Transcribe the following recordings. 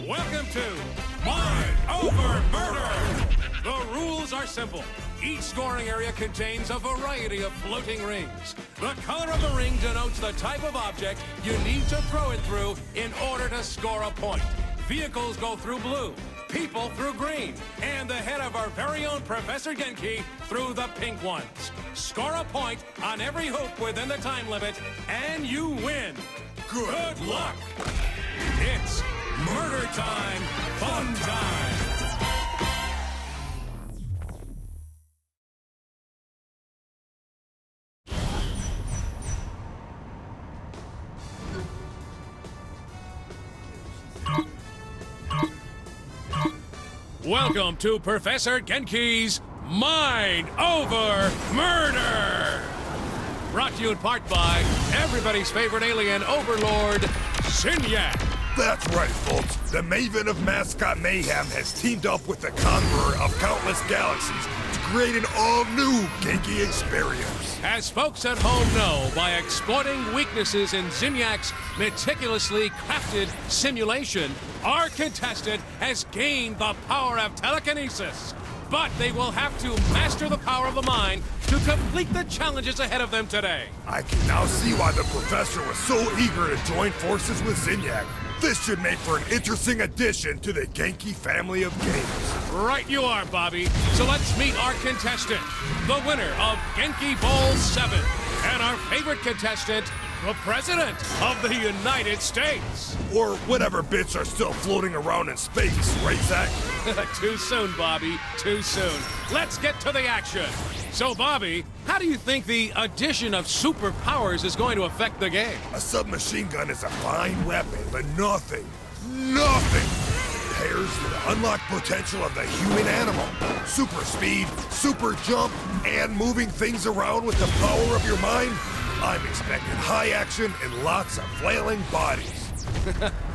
Welcome to Mind Over Murder! The rules are simple. Each scoring area contains a variety of floating rings. The color of the ring denotes the type of object you need to throw it through in order to score a point. Vehicles go through blue, people through green, and the head of our very own Professor Genki through the pink ones. Score a point on every hoop within the time limit, and you win. Good luck! It's murder time, fun time! Welcome to Professor Genki's Mind Over Murder! Brought to you in part by everybody's favorite alien, Overlord Zinyak. That's right, folks. The Maven of Mascot Mayhem has teamed up with the Conqueror of Countless Galaxies to create an all-new Genki experience. As folks at home know, by exploiting weaknesses in Zinyak's meticulously crafted simulation, our contestant has gained the power of telekinesis. But they will have to master the power of the mind to complete the challenges ahead of them today. I can now see why the Professor was so eager to join forces with Zinyak. This should make for an interesting addition to the Genki family of games. Right you are, Bobby. So let's meet our contestant, the winner of Genki Bowl 7, and our favorite contestant, the President of the United States. Or whatever bits are still floating around in space, right, Zach? Too soon, Bobby. Too soon. Let's get to the action. So, Bobby, how do you think the addition of superpowers is going to affect the game? A submachine gun is a fine weapon, but nothing compares to the unlocked potential of the human animal. Super speed, super jump, and moving things around with the power of your mind. I'm expecting high action and lots of flailing bodies.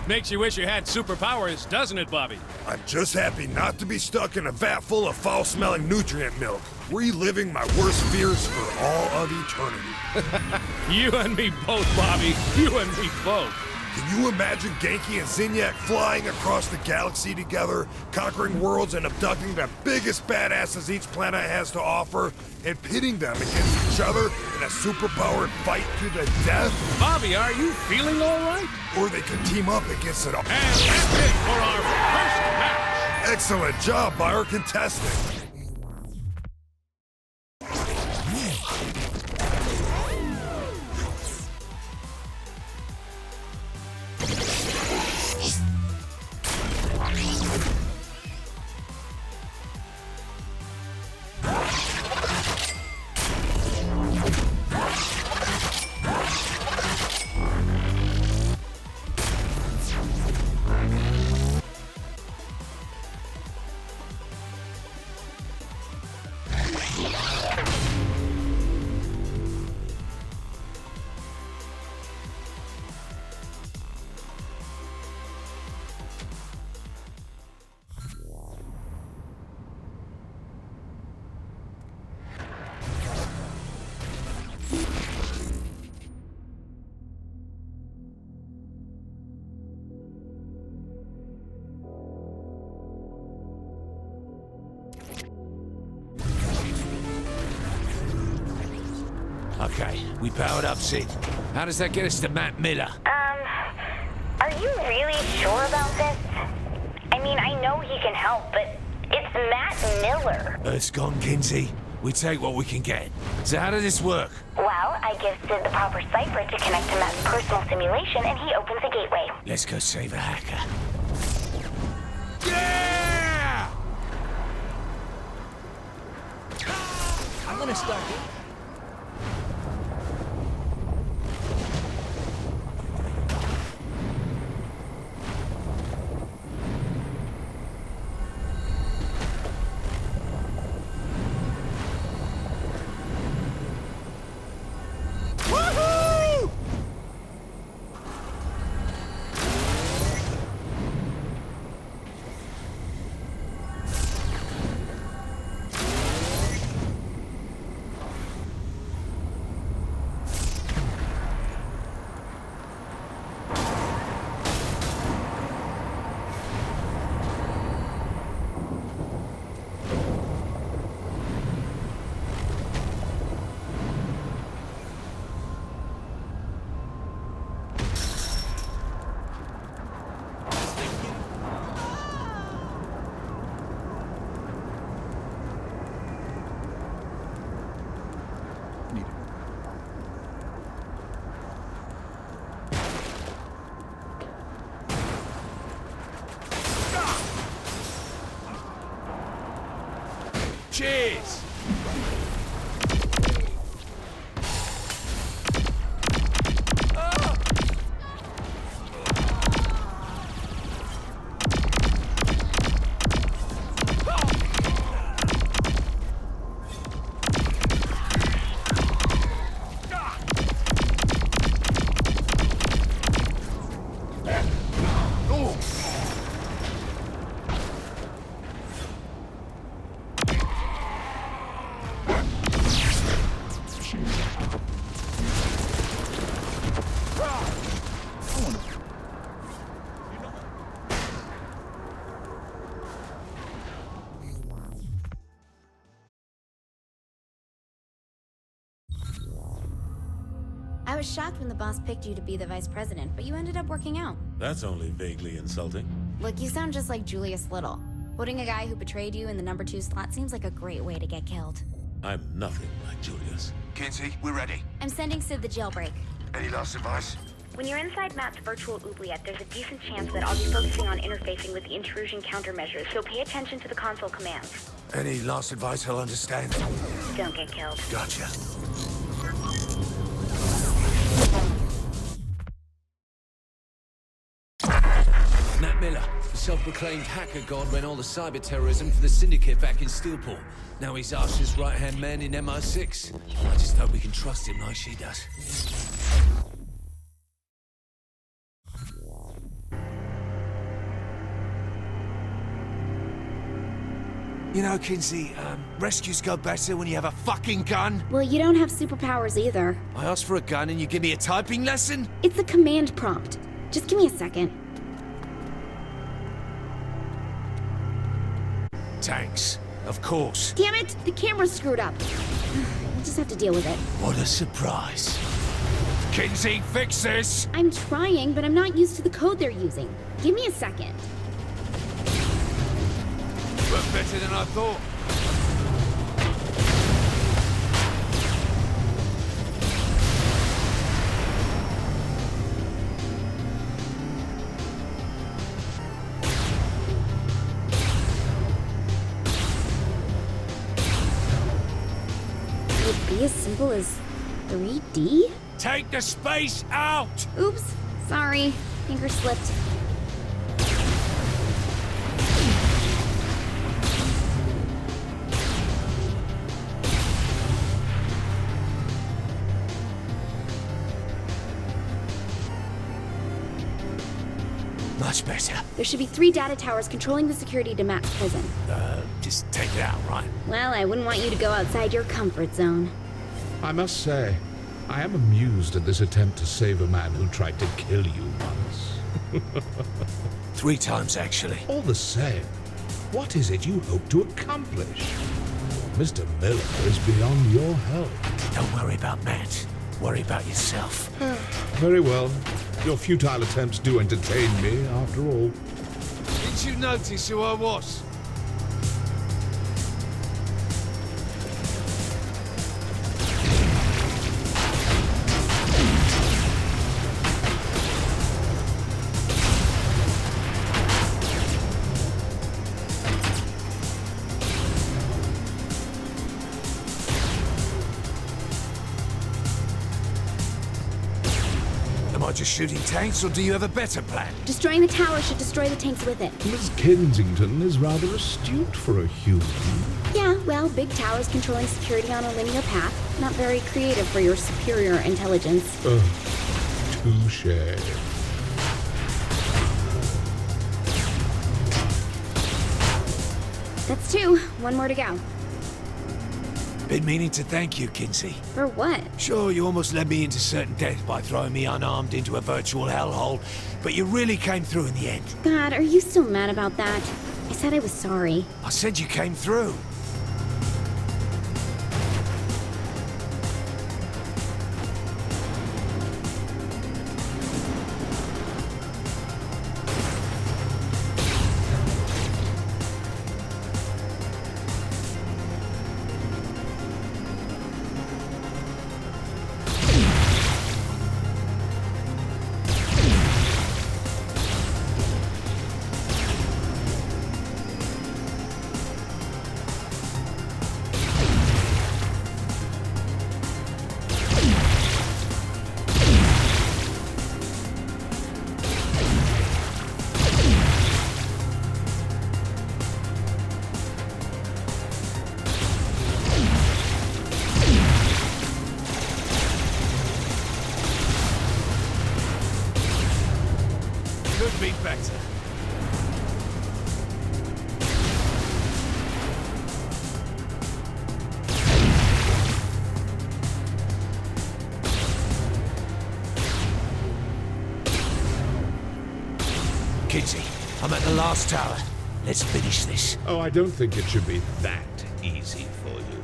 Makes you wish you had superpowers, doesn't it, Bobby? I'm just happy not to be stuck in a vat full of foul-smelling nutrient milk, reliving my worst fears for all of eternity. You and me both, Bobby. You and me both. Can you imagine Genki and Zinyak flying across the galaxy together, conquering worlds and abducting the biggest badasses each planet has to offer, and pitting them against each other in a superpowered fight to the death? Bobby, are you feeling all right? Or they could team up against it all. And that's it for our first match. Excellent job by our contestant. Okay, we powered up, Sid. How does that get us to Matt Miller? Are you really sure about this? I mean, I know he can help, but it's Matt Miller. Earth's gone, Kinsey. We take what we can get. So how does this work? Well, I give Sid the proper cipher to connect to Matt's personal simulation, and he opens the gateway. Let's go save a hacker. Yeah! I'm gonna start it. this! I was shocked when the boss picked you to be the vice president, but you ended up working out. That's only vaguely insulting. Look, you sound just like Julius Little. Putting a guy who betrayed you in the number 2 slot seems like a great way to get killed. I'm nothing like Julius. Kinsey, we're ready. I'm sending Sid the jailbreak. Any last advice? When you're inside Matt's virtual oubliette, there's a decent chance that I'll be focusing on interfacing with the intrusion countermeasures, so pay attention to the console commands. Any last advice I'll understand? Don't get killed. Gotcha. Matt Miller, the self-proclaimed hacker god, ran all the cyber terrorism for the Syndicate back in Steelport. Now he's Asha's right-hand man in MI6. I just hope we can trust him like she does. You know, Kinsey, rescues go better when you have a fucking gun. Well, you don't have superpowers either. I asked for a gun and you give me a typing lesson? It's a command prompt. Just give me a second. Tanks, of course. Damn it! The camera's screwed up. We'll just have to deal with it. What a surprise. Kinsey, fix this! I'm trying, but I'm not used to the code they're using. Give me a second. Worked better than I thought. Would it be as simple as 3D? Take the space out! Oops, sorry. Finger slipped. Much better. There should be 3 data towers controlling the security to Matt's prison. Just take it out, right? Well, I wouldn't want you to go outside your comfort zone. I must say, I am amused at this attempt to save a man who tried to kill you once. 3 times, actually. All the same, what is it you hope to accomplish? Mr. Miller is beyond your help. Don't worry about Matt. Worry about yourself. Very well. Your futile attempts do entertain me, after all. Didn't you notice who I was? Just shooting tanks, or do you have a better plan? Destroying the tower should destroy the tanks with it. Miss Kensington is rather astute for a human. Yeah, well, big towers controlling security on a linear path. Not very creative for your superior intelligence. Touche. That's 2. 1 more to go. Been meaning to thank you, Kinsey. For what? Sure, you almost led me into certain death by throwing me unarmed into a virtual hellhole, but you really came through in the end. God, are you still mad about that? I said I was sorry. I said you came through. Kinsey, I'm at the last tower. Let's finish this. Oh, I don't think it should be that easy for you.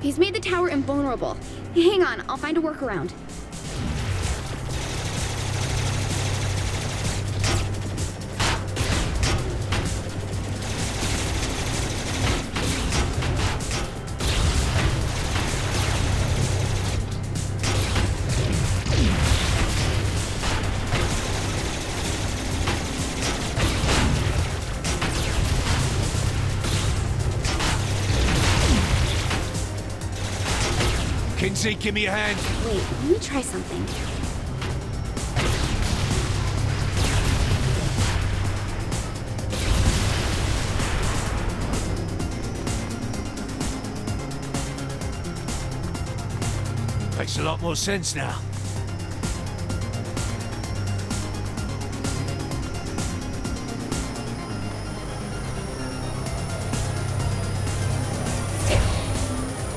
He's made the tower invulnerable. Hang on, I'll find a workaround. Kinsey, give me a hand. Wait, let me try something. Makes a lot more sense now.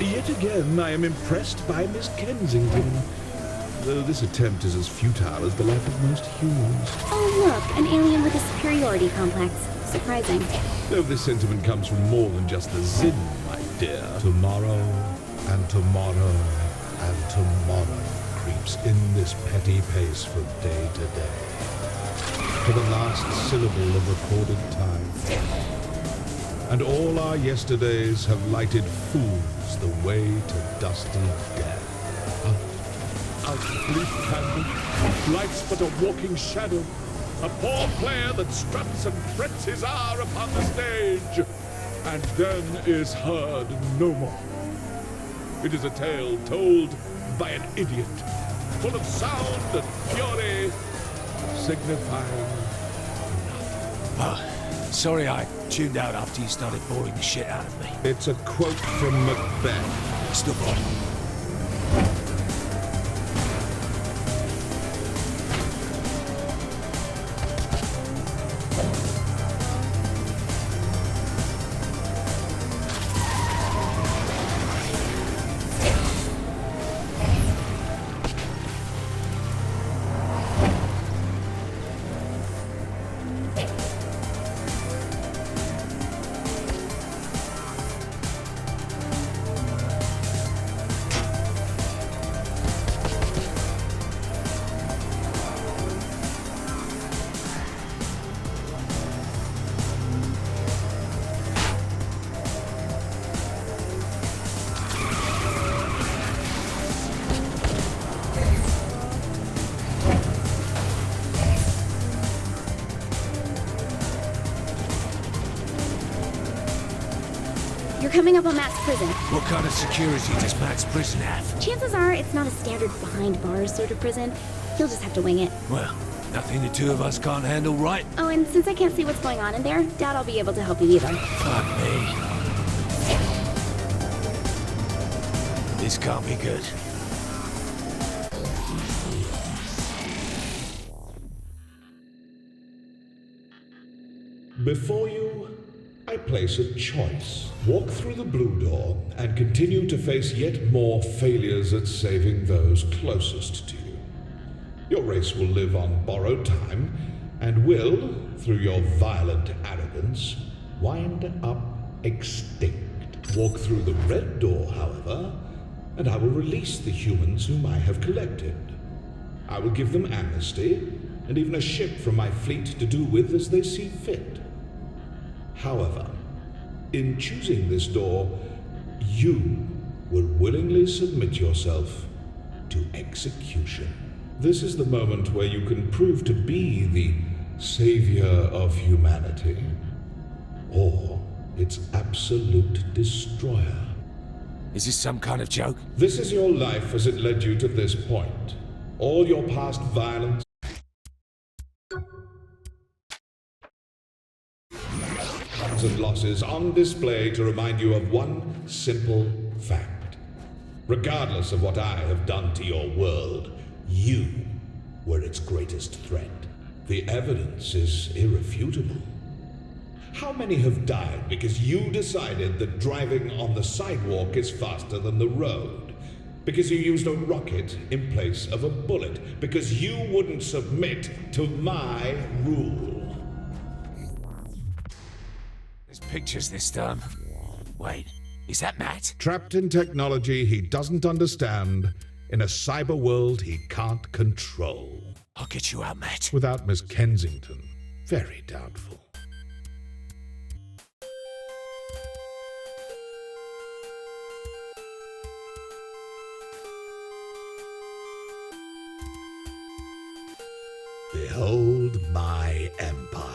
Yet again, I am impressed by Miss Kensington. Though this attempt is as futile as the life of most humans. Oh look, an alien with a superiority complex. Surprising. Though this sentiment comes from more than just the Zin, my dear. Tomorrow, and tomorrow, and tomorrow creeps in this petty pace from day to day. To the last syllable of recorded time. And all our yesterdays have lighted fools the way to dusty death. Out, bleak candle, life's but a walking shadow, a poor player that struts and frets his hour upon the stage, and then is heard no more. It is a tale told by an idiot, full of sound and fury, signifying nothing. Sorry I tuned out after you started boring the shit out of me. It's a quote from Macbeth. Stop on. You're coming up on Matt's prison. What kind of security does Matt's prison have? Chances are it's not a standard behind bars sort of prison. You'll just have to wing it. Well, nothing the two of us can't handle, right? Oh, and since I can't see what's going on in there, doubt I'll be able to help you either. Fuck me. This can't be good. Before you, I place a choice. Walk through the blue door and continue to face yet more failures at saving those closest to you. Your race will live on borrowed time and will, through your violent arrogance, wind up extinct. Walk through the red door, however, and I will release the humans whom I have collected. I will give them amnesty and even a ship from my fleet to do with as they see fit. However, in choosing this door, you will willingly submit yourself to execution. This is the moment where you can prove to be the savior of humanity, or its absolute destroyer. Is this some kind of joke? This is your life as it led you to this point. All your past violence and losses on display to remind you of one simple fact. Regardless of what I have done to your world, you were its greatest threat. The evidence is irrefutable. How many have died because you decided that driving on the sidewalk is faster than the road? Because you used a rocket in place of a bullet? Because you wouldn't submit to my rule? pictures this time. Wait, is that Matt? Trapped in technology he doesn't understand, in a cyber world he can't control. I'll get you out, Matt. Without Miss Kensington, very doubtful. Behold my empire.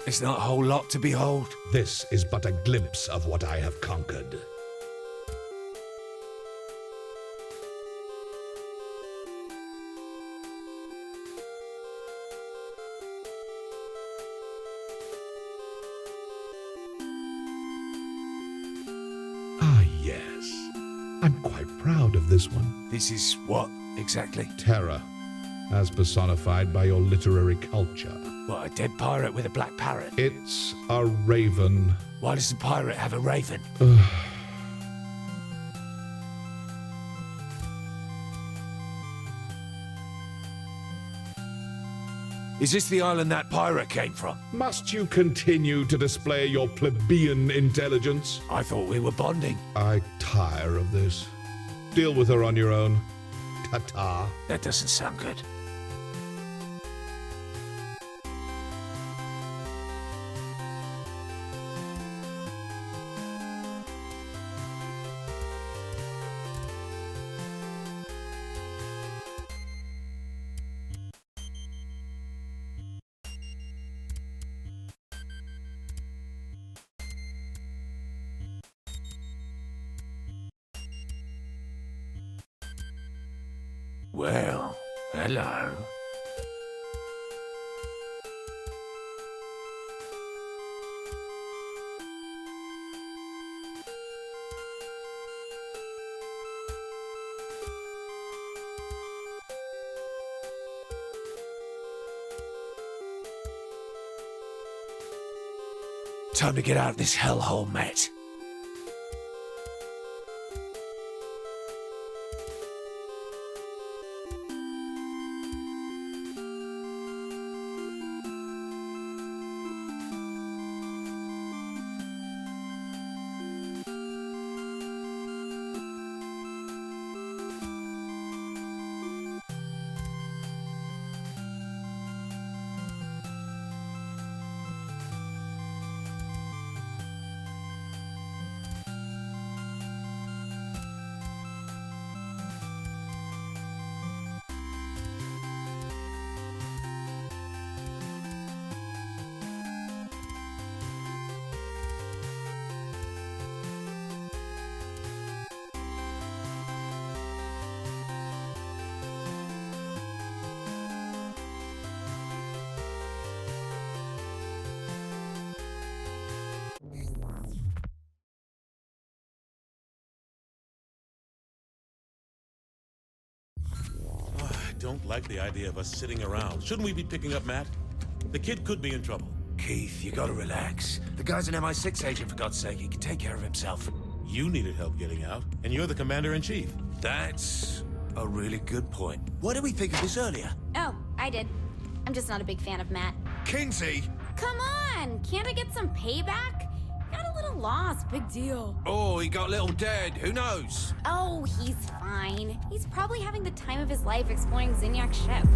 It's not a whole lot to behold. This is but a glimpse of what I have conquered. Ah, yes. I'm quite proud of this one. This is what, exactly? Terror, as personified by your literary culture. What, a dead pirate with a black parrot? It's a raven. Why does the pirate have a raven? Is this the island that pirate came from? Must you continue to display your plebeian intelligence? I thought we were bonding. I tire of this. Deal with her on your own. Ta-ta. That doesn't sound good. Well, hello. Time to get out of this hellhole, Matt. I don't like the idea of us sitting around. Shouldn't we be picking up Matt? The kid could be in trouble. Keith, you gotta relax. The guy's an MI6 agent, for God's sake. He can take care of himself. You needed help getting out, and you're the commander-in-chief. That's a really good point. Why didn't we think of this earlier? Oh, I did. I'm just not a big fan of Matt. Kinsey! Come on! Can't I get some payback? Got a little lost, big deal. Oh, he got little dead. Who knows? Oh, he's fine. He's probably having the time of his life exploring Zinyak's ship.